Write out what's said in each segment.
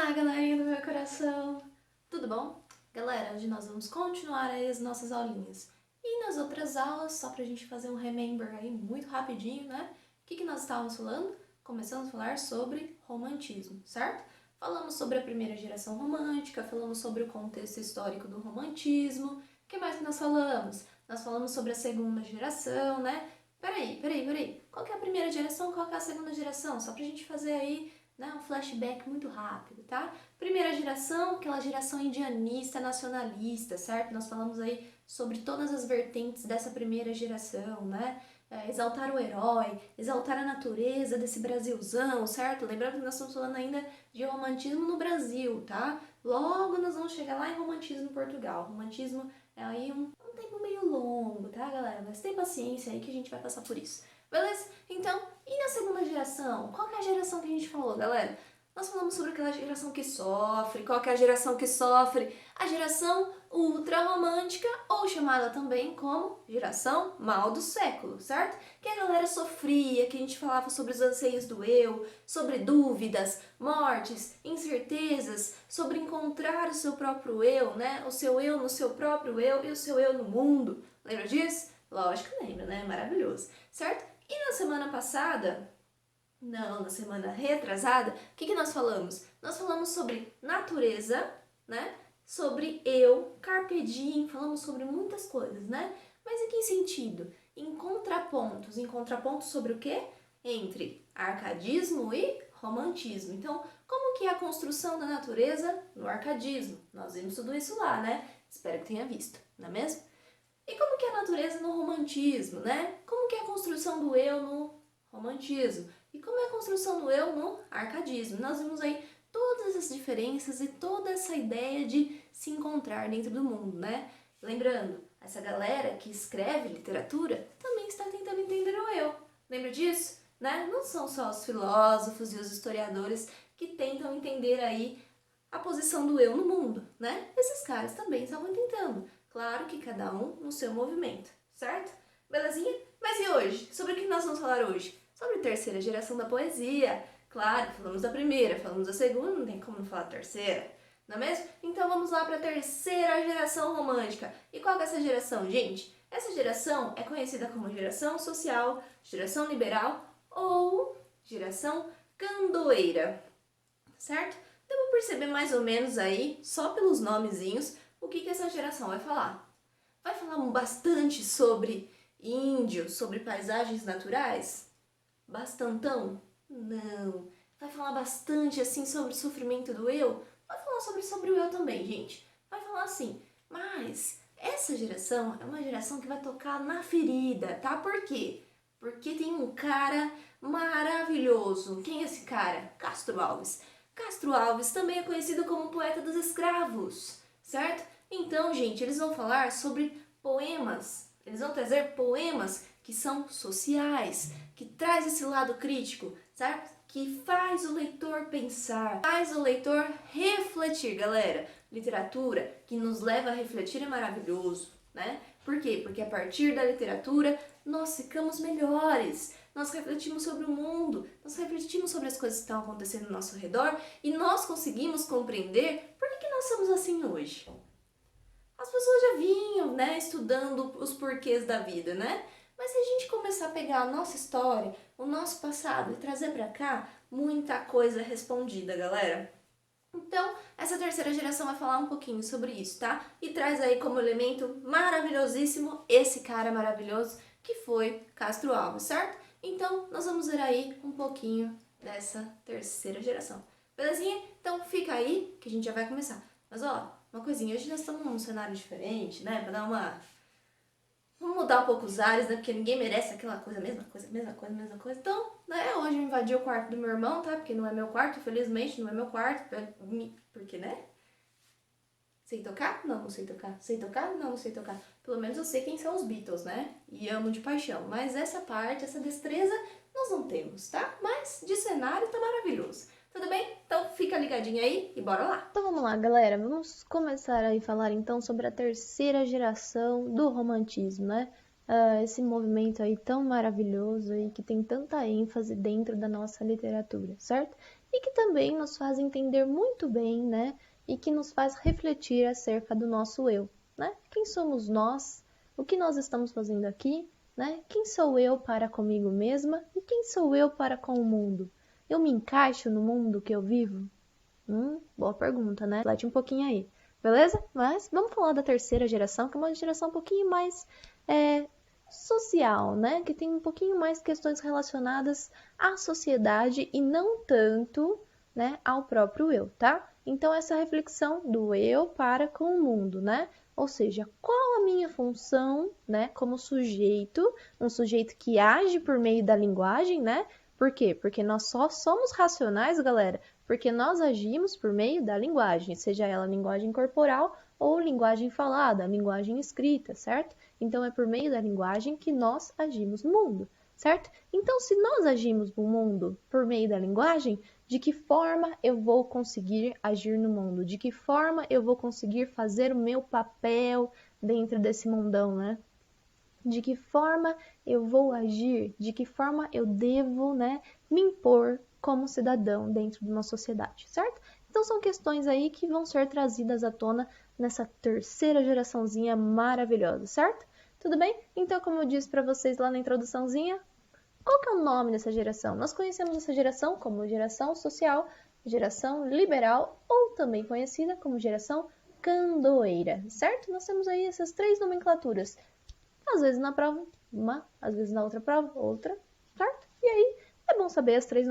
Olá, galerinha do meu coração! Tudo bom? Galera, hoje nós vamos continuar aí as nossas aulinhas. E nas outras aulas, só pra gente fazer um remember aí muito rapidinho, né? O que nós estávamos falando? Começamos a falar sobre romantismo, certo? Falamos sobre a primeira geração romântica, falamos sobre o contexto histórico do romantismo. O que mais que nós falamos? Nós falamos sobre a segunda geração, né? Peraí. Qual que é a primeira geração? Qual que é a segunda geração? Só pra gente fazer aí, né, um flashback muito rápido, tá? Primeira geração, aquela geração indianista, nacionalista, certo? Nós falamos aí sobre todas as vertentes dessa primeira geração, né? Exaltar o herói, exaltar a natureza desse Brasilzão, certo? Lembrando que nós estamos falando ainda de romantismo no Brasil, tá? Logo nós vamos chegar lá em romantismo em Portugal. Romantismo é aí um tempo meio longo, tá, galera? Mas tem paciência aí que a gente vai passar por isso. Beleza? Então, e na segunda geração? Qual que é a geração que a gente falou, galera? Nós falamos sobre aquela geração que sofre. Qual que é a geração que sofre? A geração ultra-romântica, ou chamada também como geração mal do século, certo? Que a galera sofria, que a gente falava sobre os anseios do eu, sobre dúvidas, mortes, incertezas, sobre encontrar o seu próprio eu, né? O seu eu no seu próprio eu e o seu eu no mundo. Lembra disso? Lógico que lembra, né? Maravilhoso, certo? E na semana passada, não, na semana retrasada, o que nós falamos? Nós falamos sobre natureza, né? Sobre eu, carpe diem, falamos sobre muitas coisas, né? Mas em que sentido? Em contrapontos sobre o quê? Entre arcadismo e romantismo. Então, como que é a construção da natureza no arcadismo? Nós vimos tudo isso lá, né? Espero que tenha visto, não é mesmo? E como que é a natureza no romantismo, né? Como que é a construção do eu no romantismo? E como é a construção do eu no arcadismo? Nós vimos aí todas as diferenças e toda essa ideia de se encontrar dentro do mundo, né? Lembrando, essa galera que escreve literatura também está tentando entender o eu. Lembra disso? Né? Não são só os filósofos e os historiadores que tentam entender aí a posição do eu no mundo, né? Esses caras também estavam tentando. Claro que cada um no seu movimento, certo? Belezinha? Mas e hoje? Sobre o que nós vamos falar hoje? Sobre a terceira geração da poesia. Claro, falamos da primeira, falamos da segunda, não tem como não falar da terceira, não é mesmo? Então vamos lá para a terceira geração romântica. E qual que é essa geração, gente? Essa geração é conhecida como geração social, geração liberal ou geração candoeira, certo? Deu para perceber mais ou menos aí, só pelos nomezinhos, o que essa geração vai falar. Vai falar bastante sobre índio, sobre paisagens naturais? Bastantão? Não. Vai falar bastante assim sobre o sofrimento do eu? Vai falar sobre o eu também, gente. Vai falar assim, mas essa geração é uma geração que vai tocar na ferida, tá? Por quê? Porque tem um cara maravilhoso. Quem é esse cara? Castro Alves. Castro Alves também é conhecido como poeta dos escravos, certo? Então, gente, eles vão falar sobre poemas. Eles vão trazer poemas que são sociais, que traz esse lado crítico, certo? Que faz o leitor pensar, faz o leitor refletir, galera. Literatura que nos leva a refletir é maravilhoso, né? Por quê? Porque a partir da literatura nós ficamos melhores, nós refletimos sobre o mundo, nós refletimos sobre as coisas que estão acontecendo ao nosso redor e nós conseguimos compreender por que nós somos assim hoje. As pessoas já vinham, né, estudando os porquês da vida, né? Mas se a gente começar a pegar a nossa história, o nosso passado e trazer pra cá, muita coisa é respondida, galera. Então, essa terceira geração vai falar um pouquinho sobre isso, tá? E traz aí como elemento maravilhosíssimo esse cara maravilhoso que foi Castro Alves, certo? Então, nós vamos ver aí um pouquinho dessa terceira geração. Belezinha? Então, fica aí que a gente já vai começar. Mas, ó, uma coisinha, hoje nós estamos num cenário diferente, né? Pra dar uma... Vamos mudar um pouco os ares, né? Porque ninguém merece aquela coisa, mesma coisa. Então, né, hoje eu invadi o quarto do meu irmão, tá? Porque não é meu quarto, infelizmente, não é meu quarto. Porque, né? Sei tocar? Não, não sei tocar. Sei tocar? Não, não sei tocar. Pelo menos eu sei quem são os Beatles, né? E amo de paixão. Mas essa parte, essa destreza, nós não temos, tá? Mas de cenário tá maravilhoso. Tudo bem? Então fica ligadinho aí e bora lá! Então vamos lá, galera. Vamos começar a falar então sobre a terceira geração do romantismo, né? Esse movimento aí tão maravilhoso e que tem tanta ênfase dentro da nossa literatura, certo? e que também nos faz entender muito bem, né? E que nos faz refletir acerca do nosso eu, né? Quem somos nós? O que nós estamos fazendo aqui, né? Quem sou eu para comigo mesma e quem sou eu para com o mundo? Eu me encaixo no mundo que eu vivo? Boa pergunta, né? Reflete um pouquinho aí, beleza? Mas vamos falar da terceira geração, que é uma geração um pouquinho mais social, né? Que tem um pouquinho mais questões relacionadas à sociedade e não tanto, né, ao próprio eu, tá? Então essa reflexão do eu para com o mundo, né? Ou seja, qual a minha função, né, como sujeito, um sujeito que age por meio da linguagem, né? Por quê? Porque nós só somos racionais, galera, porque nós agimos por meio da linguagem, seja ela linguagem corporal ou linguagem falada, linguagem escrita, certo? Então é por meio da linguagem que nós agimos no mundo, certo? Então, se nós agimos no mundo por meio da linguagem, de que forma eu vou conseguir agir no mundo? De que forma eu vou conseguir fazer o meu papel dentro desse mundão, né? De que forma eu vou agir? De que forma eu devo, né, me impor como cidadão dentro de uma sociedade, certo? Então são questões aí que vão ser trazidas à tona nessa terceira geraçãozinha maravilhosa, certo? Tudo bem? Então, como eu disse para vocês lá na introduçãozinha, qual que é o nome dessa geração? Nós conhecemos essa geração como geração social, geração liberal ou também conhecida como geração candoeira, certo? Nós temos aí essas três nomenclaturas. Às vezes na prova, uma, às vezes na outra prova, outra, certo? E aí é bom saber as três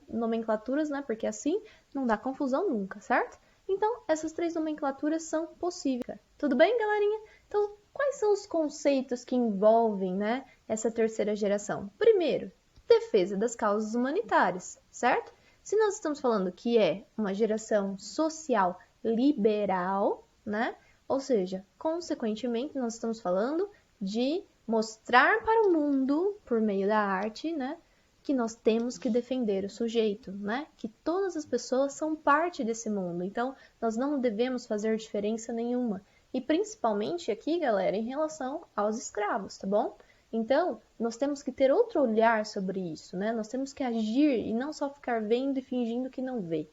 nomenclaturas, né? Porque assim não dá confusão nunca, certo? Então, essas três nomenclaturas são possíveis. Tudo bem, galerinha? Então, quais são os conceitos que envolvem, né, essa terceira geração? Primeiro, defesa das causas humanitárias, certo? Se nós estamos falando que é uma geração social liberal, né? Ou seja, consequentemente, nós estamos falando de mostrar para o mundo, por meio da arte, né, que nós temos que defender o sujeito, né, que todas as pessoas são parte desse mundo, então nós não devemos fazer diferença nenhuma. E principalmente aqui, galera, em relação aos escravos, tá bom? Então, nós temos que ter outro olhar sobre isso, né? Nós temos que agir e não só ficar vendo e fingindo que não vê,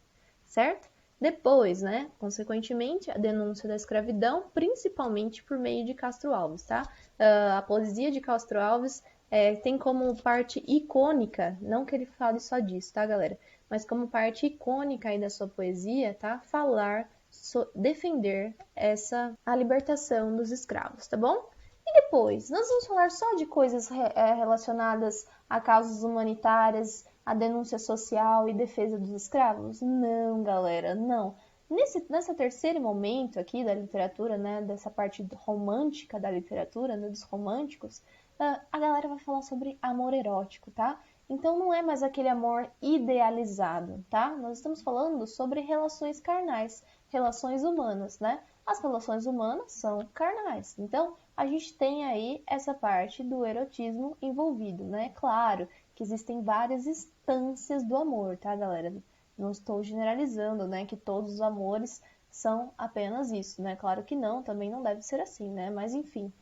certo? Depois, né, consequentemente, a denúncia da escravidão, principalmente por meio de Castro Alves, tá? A poesia de Castro Alves tem como parte icônica, não que ele fale só disso, tá, galera? Mas como parte icônica aí da sua poesia, tá? Falar, defender a libertação dos escravos, tá bom? E depois, nós vamos falar só de coisas relacionadas a causas humanitárias, a denúncia social e defesa dos escravos? Não, galera, não. Nessa terceiro momento aqui da literatura, né, dessa parte romântica da literatura, né, dos românticos, a galera vai falar sobre amor erótico, tá? Então não é mais aquele amor idealizado, tá? Nós estamos falando sobre relações carnais, relações humanas, né? As relações humanas são carnais. Então a gente tem aí essa parte do erotismo envolvido, né? Claro que existem várias instâncias do amor, tá, galera? Não estou generalizando, né, que todos os amores são apenas isso, né? Claro que não, também não deve ser assim, né? Mas enfim,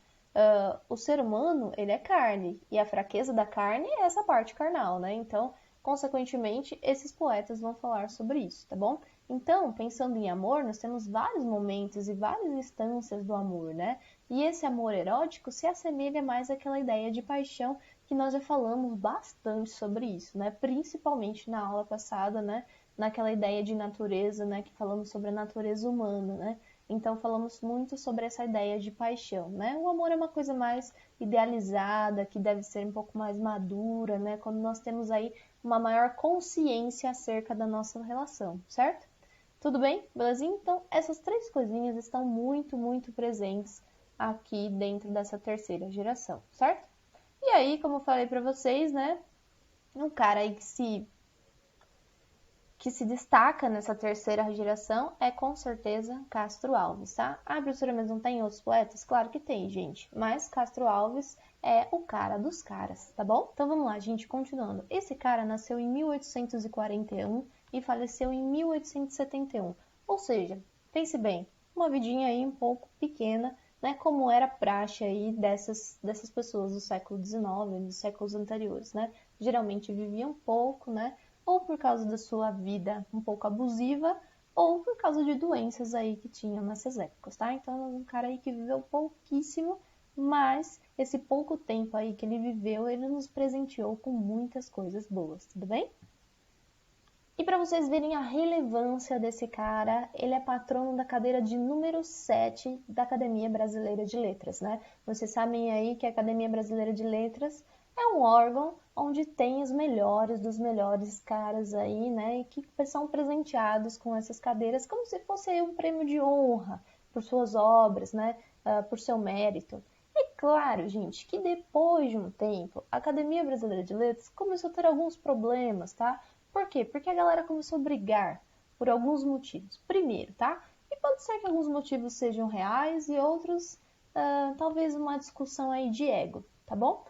o ser humano, ele é carne, e a fraqueza da carne é essa parte carnal, né? Então, consequentemente, esses poetas vão falar sobre isso, tá bom? Então, pensando em amor, nós temos vários momentos e várias instâncias do amor, né? E esse amor erótico se assemelha mais àquela ideia de paixão que nós já falamos bastante sobre isso, né? Principalmente na aula passada, né? Naquela ideia de natureza, né? Que falamos sobre a natureza humana, né? Então falamos muito sobre essa ideia de paixão, né? O amor é uma coisa mais idealizada, que deve ser um pouco mais madura, né? Quando nós temos aí uma maior consciência acerca da nossa relação, certo? Tudo bem? Belezinha? Então, essas três coisinhas estão muito, muito presentes aqui dentro dessa terceira geração, certo? E aí, como eu falei pra vocês, né? Um cara aí que se destaca nessa terceira geração é com certeza Castro Alves, tá? Ah, professora, mas não tem outros poetas? Claro que tem, gente. Mas Castro Alves é o cara dos caras, tá bom? Então vamos lá, gente, continuando. Esse cara nasceu em 1841 e faleceu em 1871. Ou seja, pense bem, uma vidinha aí um pouco pequena, né? Como era praxe aí dessas pessoas do século XIX, dos séculos anteriores, né? Geralmente viviam pouco, né? ou por causa da sua vida um pouco abusiva, ou por causa de doenças aí que tinham nessas épocas, tá? Então é um cara aí que viveu pouquíssimo, mas esse pouco tempo aí que ele viveu, ele nos presenteou com muitas coisas boas, tudo bem? E para vocês verem a relevância desse cara, ele é patrono da cadeira de número 7 da Academia Brasileira de Letras, né? Vocês sabem aí que a Academia Brasileira de Letras é um órgão onde tem os melhores dos melhores caras aí, né? E que são presenteados com essas cadeiras como se fosse um prêmio de honra por suas obras, né? Por seu mérito. É claro, gente, que depois de um tempo, a Academia Brasileira de Letras começou a ter alguns problemas, tá? Por quê? Porque a galera começou a brigar por alguns motivos. Primeiro, tá? E pode ser que alguns motivos sejam reais e outros, talvez uma discussão aí de ego, tá bom?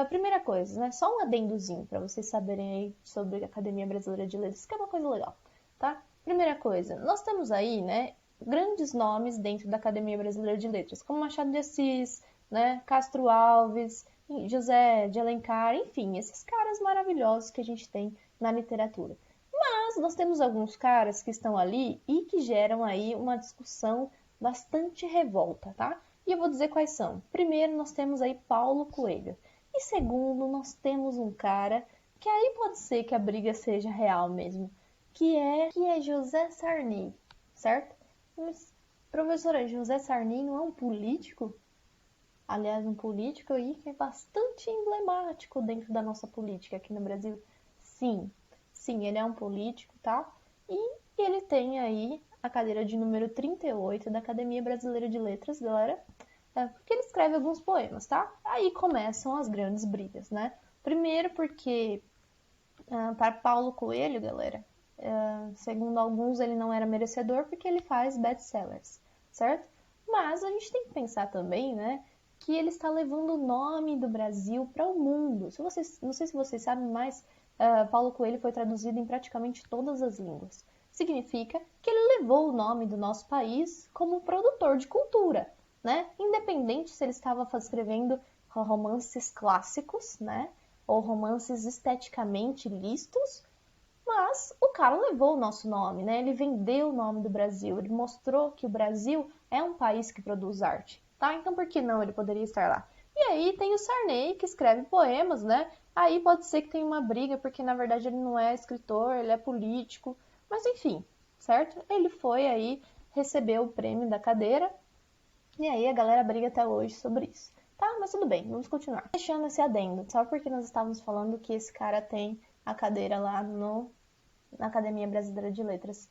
Primeira coisa, né? Só um adendozinho para vocês saberem aí sobre a Academia Brasileira de Letras, que é uma coisa legal, tá? Primeira coisa, nós temos aí, né, grandes nomes dentro da Academia Brasileira de Letras, como Machado de Assis, né, Castro Alves, José de Alencar, enfim, esses caras maravilhosos que a gente tem na literatura. Mas nós temos alguns caras que estão ali e que geram aí uma discussão bastante revolta, tá? E eu vou dizer quais são. Primeiro, nós temos aí Paulo Coelho. E segundo, nós temos um cara que aí pode ser que a briga seja real mesmo, que é José Sarney, certo? Mas, professora, José Sarney não é um político? Aliás, um político aí que é bastante emblemático dentro da nossa política aqui no Brasil. Sim, sim, ele é um político, tá? E ele tem aí a cadeira de número 38 da Academia Brasileira de Letras, galera, porque ele escreve alguns poemas, tá? Aí começam as grandes brigas, né? Primeiro porque, para Paulo Coelho, galera, segundo alguns, ele não era merecedor porque ele faz best-sellers, certo? Mas a gente tem que pensar também, né, que ele está levando o nome do Brasil para o mundo. Não sei se vocês sabem, mas Paulo Coelho foi traduzido em praticamente todas as línguas. Significa que ele levou o nome do nosso país como produtor de cultura, né? Independente se ele estava escrevendo romances clássicos, né? Ou romances esteticamente listos, mas o cara levou o nosso nome, né? Ele vendeu o nome do Brasil, ele mostrou que o Brasil é um país que produz arte, tá? Então por que não ele poderia estar lá? E aí tem o Sarney, que escreve poemas, né? Aí pode ser que tenha uma briga, porque na verdade ele não é escritor, ele é político, mas enfim, certo? Ele foi aí, recebeu o prêmio da cadeira, e aí a galera briga até hoje sobre isso. Tá, mas tudo bem, vamos continuar. Deixando esse adendo, só porque nós estávamos falando que esse cara tem a cadeira lá na Academia Brasileira de Letras.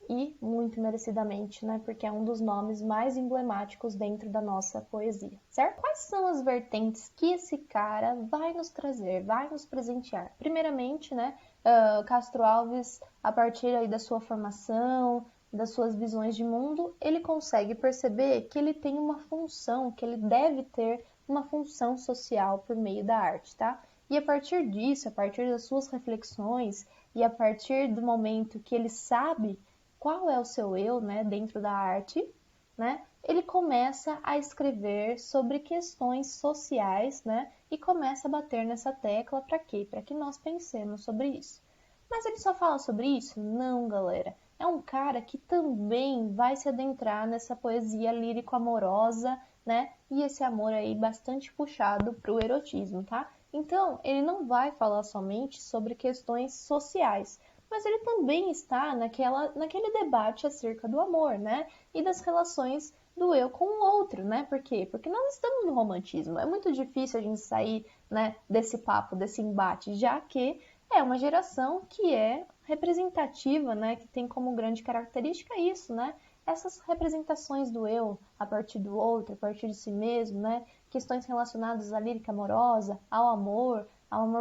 E muito merecidamente, né? Porque é um dos nomes mais emblemáticos dentro da nossa poesia, certo? Quais são as vertentes que esse cara vai nos trazer, vai nos presentear? Primeiramente, né? Castro Alves, a partir aí da sua formação, das suas visões de mundo, ele consegue perceber que ele tem uma função, que ele deve ter uma função social por meio da arte, tá? E a partir disso, a partir das suas reflexões e a partir do momento que ele sabe qual é o seu eu, né, dentro da arte, né, ele começa a escrever sobre questões sociais, né, e começa a bater nessa tecla para quê? Para que nós pensemos sobre isso. Mas ele só fala sobre isso? Não, galera. É um cara que também vai se adentrar nessa poesia lírico-amorosa, né, e esse amor aí bastante puxado para o erotismo, tá? Então, ele não vai falar somente sobre questões sociais, mas ele também está naquele debate acerca do amor, né? E das relações do eu com o outro, né? Por quê? Porque nós estamos no romantismo. É muito difícil a gente sair, né, desse papo, desse embate, já que é uma geração que é representativa, né? Que tem como grande característica isso, né? Essas representações do eu a partir do outro, a partir de si mesmo, né? Questões relacionadas à lírica amorosa, ao amor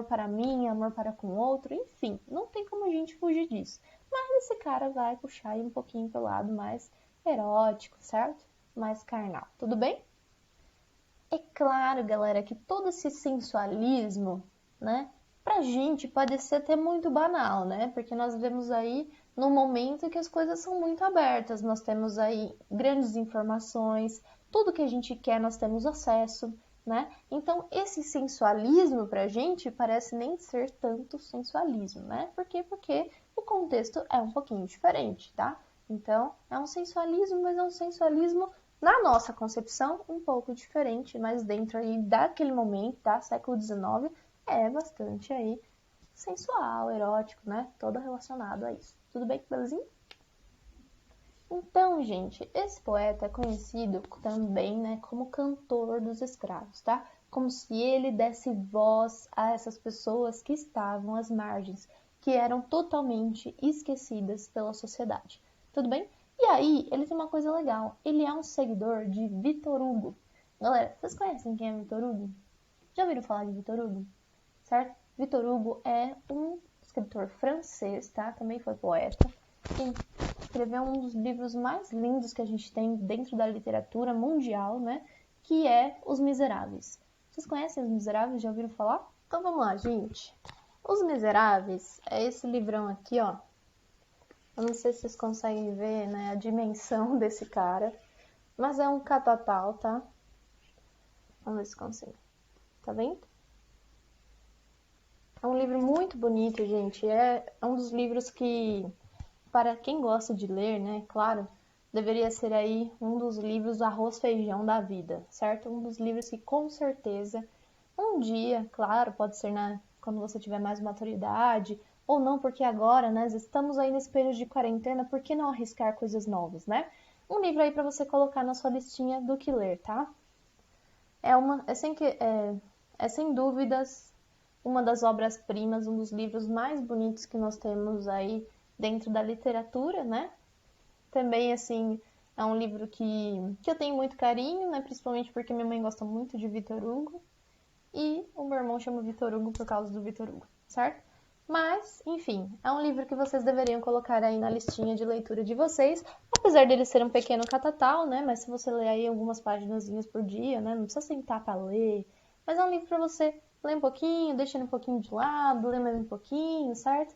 para mim, amor para com o outro, enfim, não tem como a gente fugir disso. Mas esse cara vai puxar aí um pouquinho pro lado mais erótico, certo? Mais carnal, tudo bem? É claro, galera, que todo esse sensualismo, né, pra gente pode ser até muito banal, né? Porque nós vemos aí num momento que as coisas são muito abertas, nós temos aí grandes informações, tudo que a gente quer nós temos acesso, né? Então, esse sensualismo pra gente parece nem ser tanto sensualismo, né? Por quê? Porque o contexto é um pouquinho diferente, tá? Então, é um sensualismo, mas é um sensualismo, na nossa concepção, um pouco diferente, mas dentro aí daquele momento, tá? Século XIX, é bastante aí sensual, erótico, né? Todo relacionado a isso. Tudo bem, belezinha? Então, gente, esse poeta é conhecido também, né, como cantor dos escravos, tá? Como se ele desse voz a essas pessoas que estavam às margens, que eram totalmente esquecidas pela sociedade. Tudo bem? E aí, ele tem uma coisa legal. Ele é um seguidor de Victor Hugo. Galera, vocês conhecem quem é Victor Hugo? Já ouviram falar de Victor Hugo? Certo? Victor Hugo é um escritor francês, tá? Também foi poeta. Sim, escreveu um dos livros mais lindos que a gente tem dentro da literatura mundial, né? Que é Os Miseráveis. Vocês conhecem Os Miseráveis? Já ouviram falar? Então vamos lá, gente. Os Miseráveis é esse livrão aqui, ó. Eu não sei se vocês conseguem ver, né, a dimensão desse cara, mas é um catatal, tá? Vamos ver se consigo. Tá vendo? É um livro muito bonito, gente. É um dos livros que, para quem gosta de ler, né, claro, deveria ser aí um dos livros arroz feijão da vida, certo? Um dos livros que com certeza um dia, claro, pode ser quando você tiver mais maturidade, ou não, porque agora, né, estamos aí nesse período de quarentena, por que não arriscar coisas novas, né? Um livro aí para você colocar na sua listinha do que ler, tá? É sem dúvidas uma das obras-primas, um dos livros mais bonitos que nós temos aí dentro da literatura, né? Também, assim, é um livro que eu tenho muito carinho, né? Principalmente porque minha mãe gosta muito de Victor Hugo. E o meu irmão chama Victor Hugo por causa do Victor Hugo, certo? Mas, enfim, é um livro que vocês deveriam colocar aí na listinha de leitura de vocês. Apesar dele ser um pequeno catatal, né? Mas se você ler aí algumas páginas por dia, né? Não precisa sentar para ler. Mas é um livro para você ler um pouquinho, deixar um pouquinho de lado, ler mais um pouquinho, certo?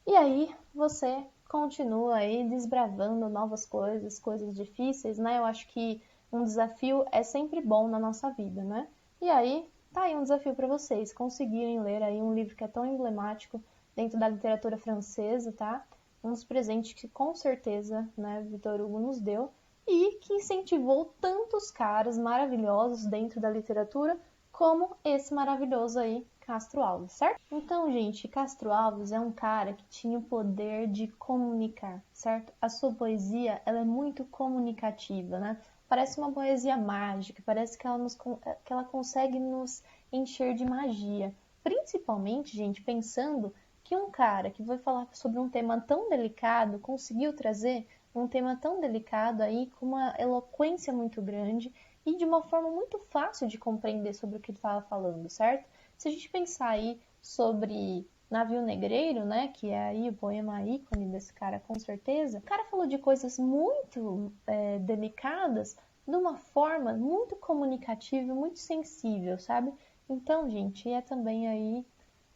E aí você continua aí desbravando novas coisas, coisas difíceis, né? Eu acho que um desafio é sempre bom na nossa vida, né? E aí, tá aí um desafio para vocês conseguirem ler aí um livro que é tão emblemático dentro da literatura francesa, tá? Um dos presentes que com certeza, né, Victor Hugo nos deu e que incentivou tantos caras maravilhosos dentro da literatura como esse maravilhoso aí, Castro Alves, certo? Então, gente, Castro Alves é um cara que tinha o poder de comunicar, certo? A sua poesia, ela é muito comunicativa, né? Parece uma poesia mágica, parece que ela consegue nos encher de magia. Principalmente, gente, pensando que um cara que vai falar sobre um tema tão delicado conseguiu trazer um tema tão delicado aí com uma eloquência muito grande e de uma forma muito fácil de compreender sobre o que ele estava falando, certo? Se a gente pensar aí sobre Navio Negreiro, né, que é aí o poema ícone desse cara, com certeza, o cara falou de coisas muito delicadas de uma forma muito comunicativa, muito sensível, sabe? Então, gente, é também aí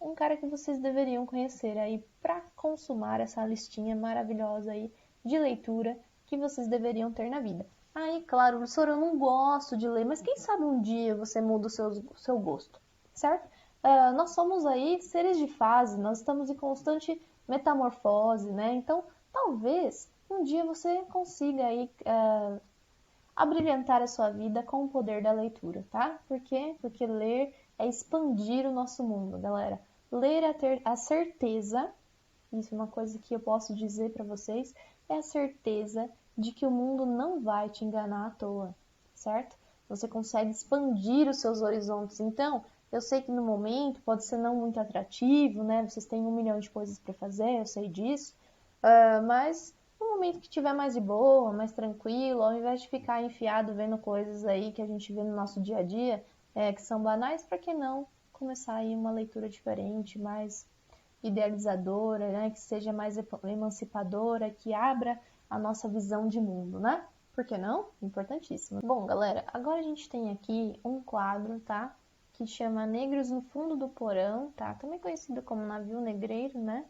um cara que vocês deveriam conhecer aí para consumar essa listinha maravilhosa aí de leitura que vocês deveriam ter na vida. Aí, claro, professor, eu não gosto de ler, mas quem sabe um dia você muda o seu gosto, certo? Nós somos aí seres de fase, nós estamos em constante metamorfose, né? Então, talvez um dia você consiga aí abrilhantar a sua vida com o poder da leitura, tá? Por quê? Porque ler é expandir o nosso mundo, galera. Ler é ter a certeza, isso é uma coisa que eu posso dizer para vocês, é a certeza de que o mundo não vai te enganar à toa, certo? Você consegue expandir os seus horizontes. Então, eu sei que no momento pode ser não muito atrativo, né? Vocês têm 1 milhão de coisas para fazer, eu sei disso. Mas no momento que estiver mais de boa, mais tranquilo, ao invés de ficar enfiado vendo coisas aí que a gente vê no nosso dia a dia, que são banais, para que não começar aí uma leitura diferente, mais idealizadora, né? Que seja mais emancipadora, que abra a nossa visão de mundo, né? Por que não? Importantíssimo. Bom, galera, agora a gente tem aqui um quadro, tá? Que chama Negros no Fundo do Porão, tá? Também conhecido como Navio Negreiro, né?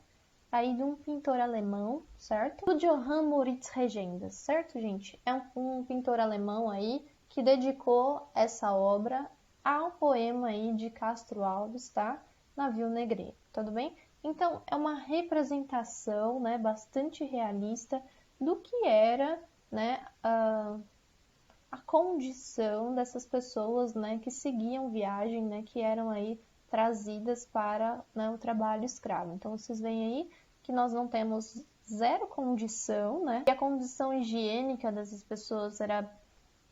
Aí de um pintor alemão, certo? Do Johann Moritz Regendas, certo, gente? É um pintor alemão aí que dedicou essa obra ao poema aí de Castro Alves, tá? Navio Negreiro, tudo bem? Então, é uma representação, né, bastante realista do que era, né, a condição dessas pessoas, né, que seguiam viagem, né, que eram aí trazidas para, né, o trabalho escravo. Então, vocês veem aí que nós não temos zero condição, né, e a condição higiênica dessas pessoas era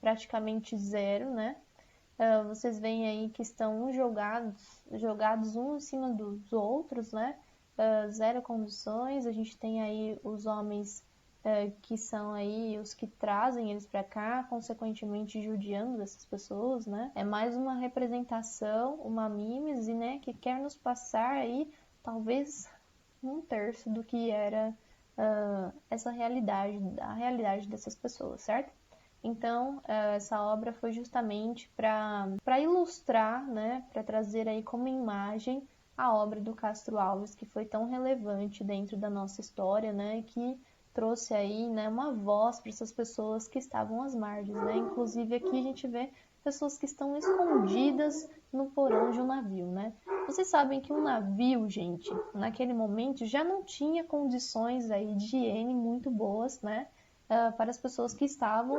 praticamente zero, né. Vocês veem aí que estão jogados um em cima dos outros, né, zero condições. A gente tem aí os homens que são aí os que trazem eles para cá, consequentemente judiando dessas pessoas, né? É mais uma representação, uma mímese, né, que quer nos passar aí talvez um terço do que era essa realidade, a realidade dessas pessoas, certo? Então, essa obra foi justamente para ilustrar, né, para trazer aí como imagem a obra do Castro Alves, que foi tão relevante dentro da nossa história, né, que trouxe aí, né, uma voz para essas pessoas que estavam às margens, né? Inclusive aqui a gente vê pessoas que estão escondidas no porão de um navio, né? Vocês sabem que um navio, gente, naquele momento já não tinha condições aí de higiene muito boas, né, para as pessoas que estavam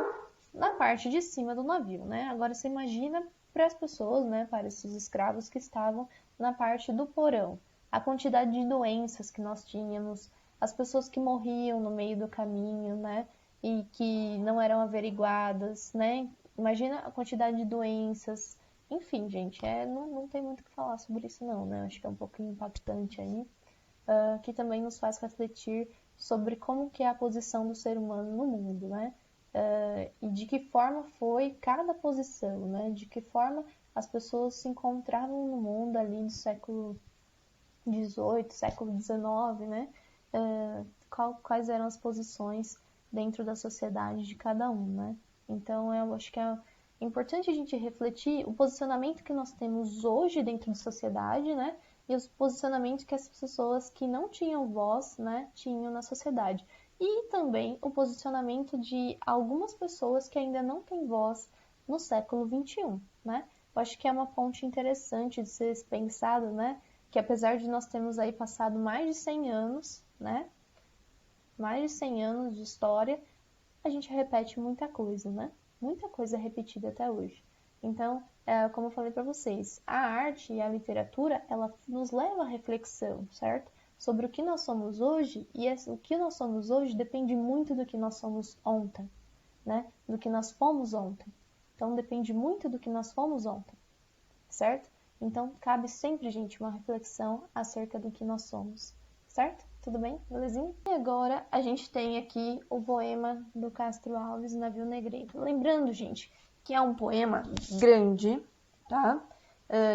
na parte de cima do navio, né? Agora você imagina para as pessoas, né, para esses escravos que estavam na parte do porão, a quantidade de doenças que nós tínhamos, as pessoas que morriam no meio do caminho, né, e que não eram averiguadas, né? Imagina a quantidade de doenças. Enfim, gente, não tem muito o que falar sobre isso não, né? Acho que é um pouquinho impactante aí, que também nos faz refletir sobre como que é a posição do ser humano no mundo, né? E de que forma foi cada posição, né? De que forma as pessoas se encontravam no mundo ali do século XVIII, século XIX, né? Quais eram as posições dentro da sociedade de cada um, né? Então, eu acho que é importante a gente refletir o posicionamento que nós temos hoje dentro da sociedade, né? E os posicionamentos que as pessoas que não tinham voz, né, tinham na sociedade. E também o posicionamento de algumas pessoas que ainda não têm voz no século XXI, né? Eu acho que é uma ponte interessante de ser pensado, né? Que apesar de nós termos aí passado mais de 100 anos, né? Mais de 100 anos de história, a gente repete muita coisa, né? Muita coisa é repetida até hoje. Então, como eu falei para vocês, a arte e a literatura, ela nos leva à reflexão, certo? Sobre o que nós somos hoje, e o que nós somos hoje depende muito do que nós somos ontem, né? Do que nós fomos ontem. Então, depende muito do que nós fomos ontem, certo? Então, cabe sempre, gente, uma reflexão acerca do que nós somos, certo? Tudo bem? Belezinha? E agora a gente tem aqui o poema do Castro Alves, Navio Negreiro. Lembrando, gente, que é um poema grande, tá?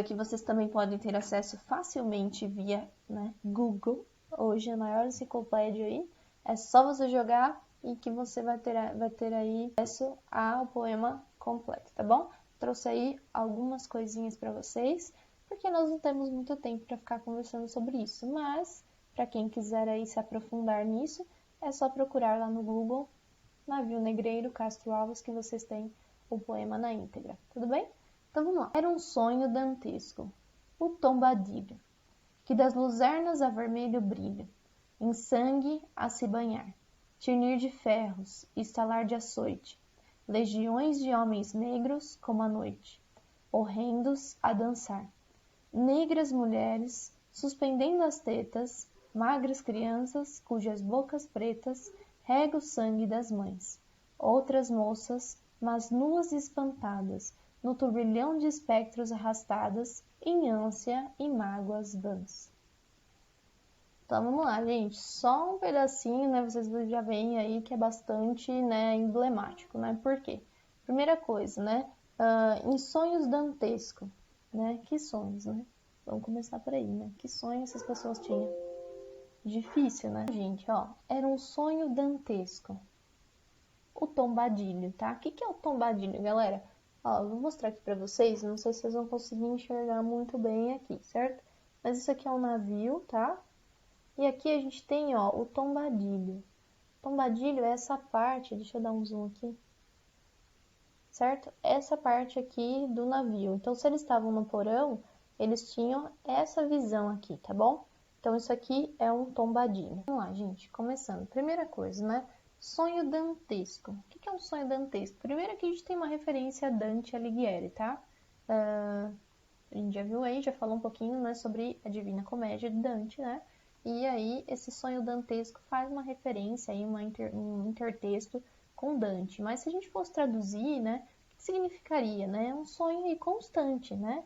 Que vocês também podem ter acesso facilmente via, né, Google. Hoje é a maior enciclopédia aí. É só você jogar e que você vai ter aí acesso ao poema completo, tá bom? Trouxe aí algumas coisinhas para vocês, porque nós não temos muito tempo para ficar conversando sobre isso, mas para quem quiser aí se aprofundar nisso, é só procurar lá no Google Navio Negreiro, Castro Alves, que vocês têm o poema na íntegra, tudo bem? Então vamos lá. Era um sonho dantesco, o tombadilho, que das luzernas a vermelho brilho, em sangue a se banhar, tinir de ferros, estalar de açoite, legiões de homens negros como a noite, horrendos a dançar, negras mulheres suspendendo as tetas, magras crianças cujas bocas pretas rega o sangue das mães, outras moças, mas nuas e espantadas, no turbilhão de espectros arrastadas, em ânsia e mágoas vãs. Então vamos lá, gente, só um pedacinho, né, vocês já veem aí que é bastante, né, emblemático, né, por quê? Primeira coisa, né, em sonhos dantesco, né, que sonhos, né, vamos começar por aí, né, que sonhos essas pessoas tinham? Difícil, né, gente, ó, era um sonho dantesco, o tombadilho, tá? O que é o tombadilho, galera? Ó, eu vou mostrar aqui pra vocês, não sei se vocês vão conseguir enxergar muito bem aqui, certo? Mas isso aqui é um navio, tá? E aqui a gente tem, ó, o tombadilho. Tombadilho é essa parte, deixa eu dar um zoom aqui. certo? Essa parte aqui do navio. Então, se eles estavam no porão, eles tinham essa visão aqui, tá bom? Então, isso aqui é um tombadilho. Vamos lá, gente, começando. Primeira coisa, né? Sonho dantesco. O que é um sonho dantesco? Primeiro que a gente tem uma referência a Dante Alighieri, tá? A gente já viu aí, já falou um pouquinho, né, sobre a Divina Comédia de Dante, né? E aí, esse sonho dantesco faz uma referência aí, um intertexto com Dante. Mas se a gente fosse traduzir, né, o que significaria, né? Um sonho aí constante, né?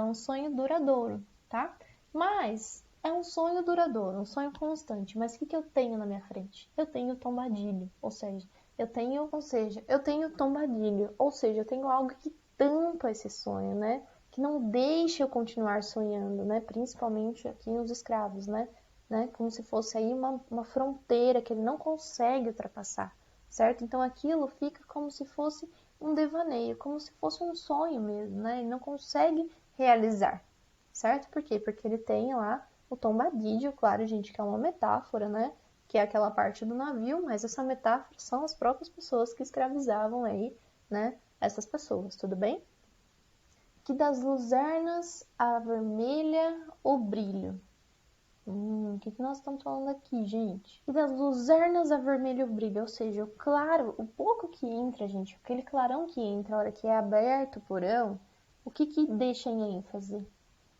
Um sonho duradouro, tá? Mas é um sonho duradouro, um sonho constante. Mas o que eu tenho na minha frente? Eu tenho tombadilho, ou seja, eu tenho tombadilho, ou seja, eu tenho algo que tampa esse sonho, né? Que não deixa eu continuar sonhando, né? Principalmente aqui nos escravos, né? Como se fosse aí uma fronteira que ele não consegue ultrapassar, certo? Então aquilo fica como se fosse um devaneio, como se fosse um sonho mesmo, né? Ele não consegue realizar, certo? Por quê? Porque ele tem lá o tombadilho, claro, gente, que é uma metáfora, né? Que é aquela parte do navio, mas essa metáfora são as próprias pessoas que escravizavam aí, né? Essas pessoas, tudo bem? Que das luzernas a vermelha o brilho. O que nós estamos falando aqui, gente? E das luzernas a vermelho o brilho, ou seja, o claro, o pouco que entra, gente, aquele clarão que entra a hora que é aberto o porão, o que deixa em ênfase?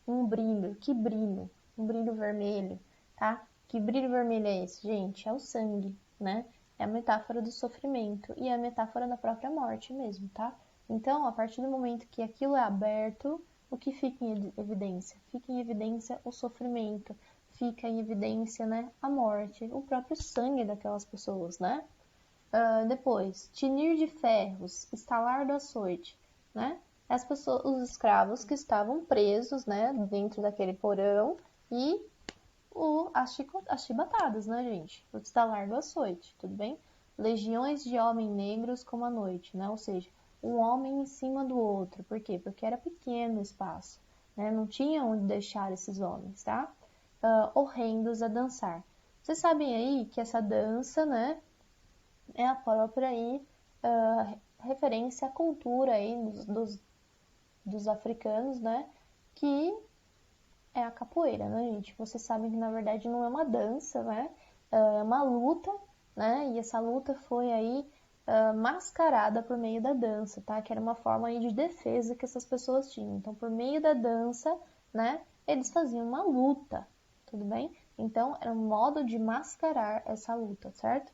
Um brilho, que brilho? Um brilho vermelho, tá? Que brilho vermelho é esse, gente? É o sangue, né? É a metáfora do sofrimento e é a metáfora da própria morte mesmo, tá? Então, a partir do momento que aquilo é aberto, o que fica em evidência? Fica em evidência o sofrimento, fica em evidência, né, a morte, o próprio sangue daquelas pessoas, né? Depois, tinir de ferros, estalar do açoite, né? As pessoas, os escravos que estavam presos, né, dentro daquele porão e as chibatadas, né, gente? O estalar do açoite, tudo bem? Legiões de homens negros como a noite, né? Ou seja, um homem em cima do outro. Por quê? Porque era pequeno o espaço, né? Não tinha onde deixar esses homens, tá? Horrendos a dançar. Vocês sabem aí que essa dança, né, é a própria aí, referência à cultura aí dos africanos, né, que é a capoeira, né, gente? Vocês sabem que na verdade não é uma dança, né, é uma luta, né, e essa luta foi aí mascarada por meio da dança, tá? Que era uma forma aí de defesa que essas pessoas tinham. Então, por meio da dança, né, eles faziam uma luta, tudo bem? Então, era um modo de mascarar essa luta, certo?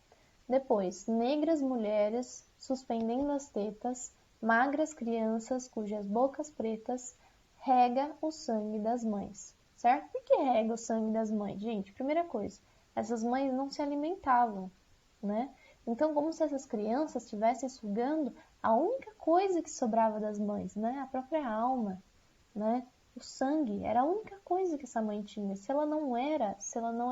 Depois, negras mulheres suspendendo as tetas, magras crianças cujas bocas pretas rega o sangue das mães, certo? Por que rega o sangue das mães? Gente, primeira coisa, essas mães não se alimentavam, né? Então, como se essas crianças estivessem sugando a única coisa que sobrava das mães, né? A própria alma, né? O sangue era a única coisa que essa mãe tinha. Se ela não era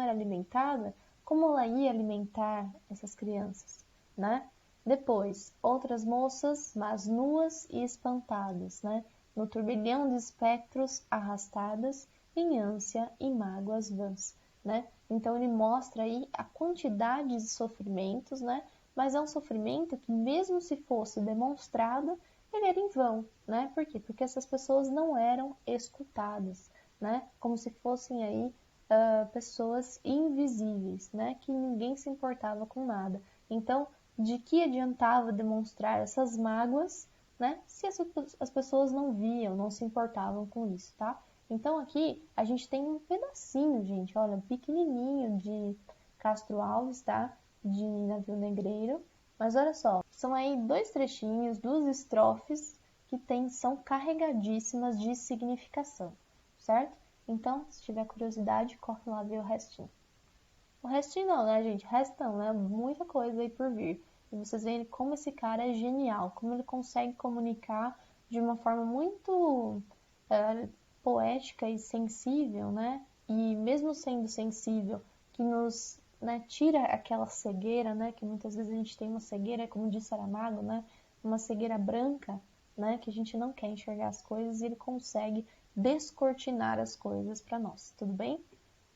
alimentada, como ela ia alimentar essas crianças, né? Depois, outras moças, mas nuas e espantadas, né? No turbilhão de espectros arrastadas em ânsia e mágoas vãs, né? Então ele mostra aí a quantidade de sofrimentos, né? Mas é um sofrimento que mesmo se fosse demonstrado, ele era em vão, né? Por quê? Porque essas pessoas não eram escutadas, né? Como se fossem aí pessoas invisíveis, né? Que ninguém se importava com nada. Então, de que adiantava demonstrar essas mágoas, né? Se as pessoas não viam, não se importavam com isso, tá? Então aqui a gente tem um pedacinho, gente, olha, pequenininho de Castro Alves, tá? De Navio Negreiro. Mas olha só, são aí dois trechinhos, duas estrofes que são carregadíssimas de significação, certo? Então, se tiver curiosidade, corre lá ver o restinho. O restinho não, né, gente? Restão, né? Muita coisa aí por vir. E vocês veem como esse cara é genial, como ele consegue comunicar de uma forma muito poética e sensível, né? E mesmo sendo sensível, que nos, né, tira aquela cegueira, né? Que muitas vezes a gente tem uma cegueira, como disse Saramago, né? Uma cegueira branca, né? Que a gente não quer enxergar as coisas e ele consegue descortinar as coisas para nós, tudo bem?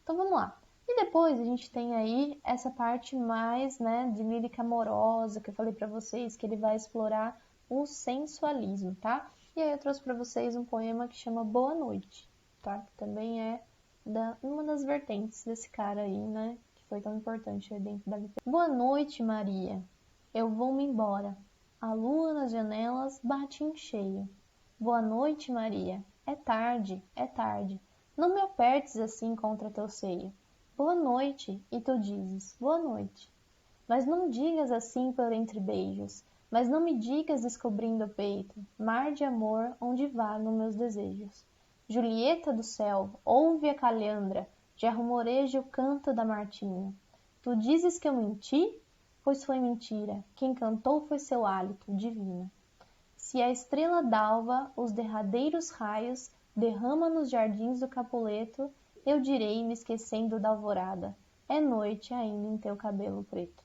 Então vamos lá. E depois a gente tem aí essa parte mais, né, de lírica amorosa, que eu falei para vocês, que ele vai explorar o sensualismo, tá? E aí eu trouxe para vocês um poema que chama Boa Noite, tá? Que também é uma das vertentes desse cara aí, né? Que foi tão importante aí dentro da literatura. Boa noite, Maria. Eu vou-me embora. A lua nas janelas bate em cheio. Boa noite, Maria. É tarde, é tarde. Não me apertes assim contra teu seio. Boa noite, e tu dizes, boa noite. Mas não digas assim por entre beijos, mas não me digas descobrindo o peito, mar de amor onde vagam meus desejos. Julieta do céu, ouve a calhandra, já rumoreja o canto da Martinha. Tu dizes que eu menti? Pois foi mentira, quem cantou foi seu hálito, divina. Se a estrela d'alva os derradeiros raios derrama nos jardins do Capuleto, eu direi, me esquecendo da alvorada, é noite ainda em teu cabelo preto.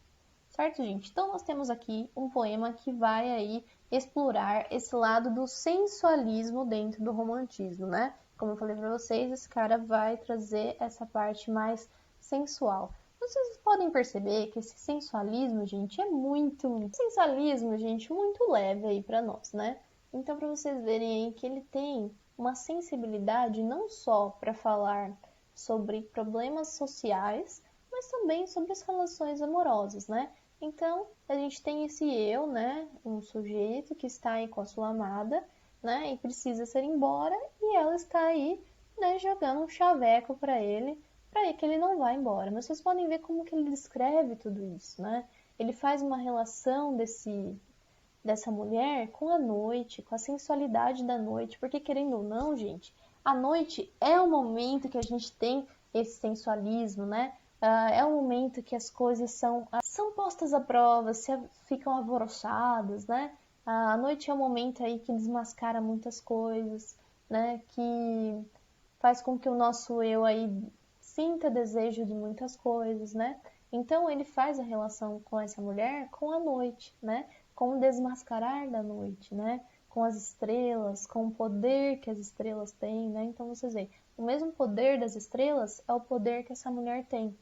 Certo, gente? Então nós temos aqui um poema que vai aí explorar esse lado do sensualismo dentro do romantismo, né? Como eu falei para vocês, esse cara vai trazer essa parte mais sensual. Vocês podem perceber que esse sensualismo, gente, muito leve aí para nós, né? Então, para vocês verem aí que ele tem uma sensibilidade não só para falar sobre problemas sociais, mas também sobre as relações amorosas, né? Então, a gente tem esse eu, né? Um sujeito que está aí com a sua amada, né? E precisa ser embora, e ela está aí, né? Jogando um chaveco para ele que ele não vá embora. Mas vocês podem ver como que ele descreve tudo isso, né? Ele faz uma relação dessa mulher com a noite, com a sensualidade da noite, porque querendo ou não, gente, a noite é o momento que a gente tem esse sensualismo, né? É o momento que as coisas são postas à prova, ficam alvoroçadas, né? A noite é o momento aí que desmascara muitas coisas, né? Que faz com que o nosso eu aí sinta desejo de muitas coisas, né? Então ele faz a relação com essa mulher com a noite, né? Com o desmascarar da noite, né? Com as estrelas, com o poder que as estrelas têm, né? Então vocês veem, o mesmo poder das estrelas é o poder que essa mulher tem,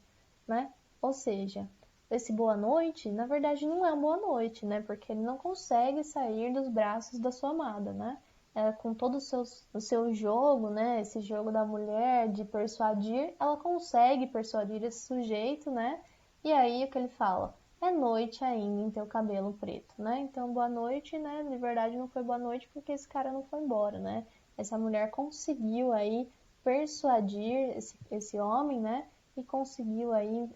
né? Ou seja, esse boa noite, na verdade, não é uma boa noite, né? Porque ele não consegue sair dos braços da sua amada, né? Com todo o seu jogo, né? Esse jogo da mulher de persuadir, ela consegue persuadir esse sujeito, né? E aí o que ele fala? É noite ainda em teu cabelo preto, né? Então, boa noite, né? De verdade não foi boa noite porque esse cara não foi embora, né? Essa mulher conseguiu aí persuadir esse homem, né? E conseguiu aí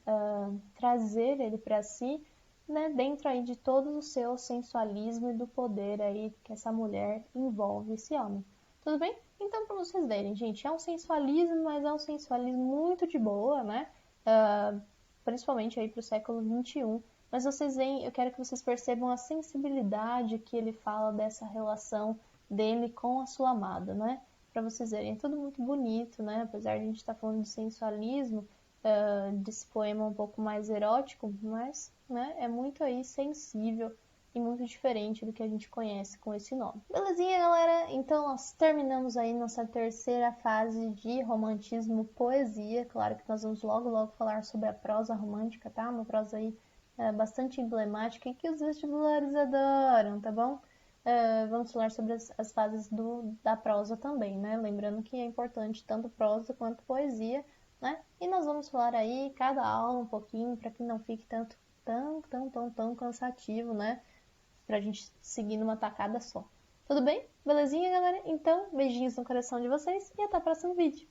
trazer ele para si, né, dentro aí de todo o seu sensualismo e do poder aí que essa mulher envolve esse homem. Tudo bem? Então, para vocês verem, gente, é um sensualismo, mas é um sensualismo muito de boa, né? Principalmente aí para o século XXI. Mas vocês veem, eu quero que vocês percebam a sensibilidade que ele fala dessa relação dele com a sua amada, né? Para vocês verem, é tudo muito bonito, né? Apesar de a gente estar falando de sensualismo, desse poema um pouco mais erótico, mas né, é muito aí sensível e muito diferente do que a gente conhece com esse nome. Belezinha, galera? Então nós terminamos aí nossa terceira fase de romantismo poesia. Claro que nós vamos logo falar sobre a prosa romântica, tá? Uma prosa aí bastante emblemática e que os vestibulares adoram, tá bom? Vamos falar sobre as fases da prosa também, né? Lembrando que é importante tanto prosa quanto poesia, né? E nós vamos falar aí cada aula um pouquinho para que não fique tão cansativo, né? Pra gente seguir numa tacada só. Tudo bem? Belezinha, galera? Então, beijinhos no coração de vocês e até o próximo vídeo.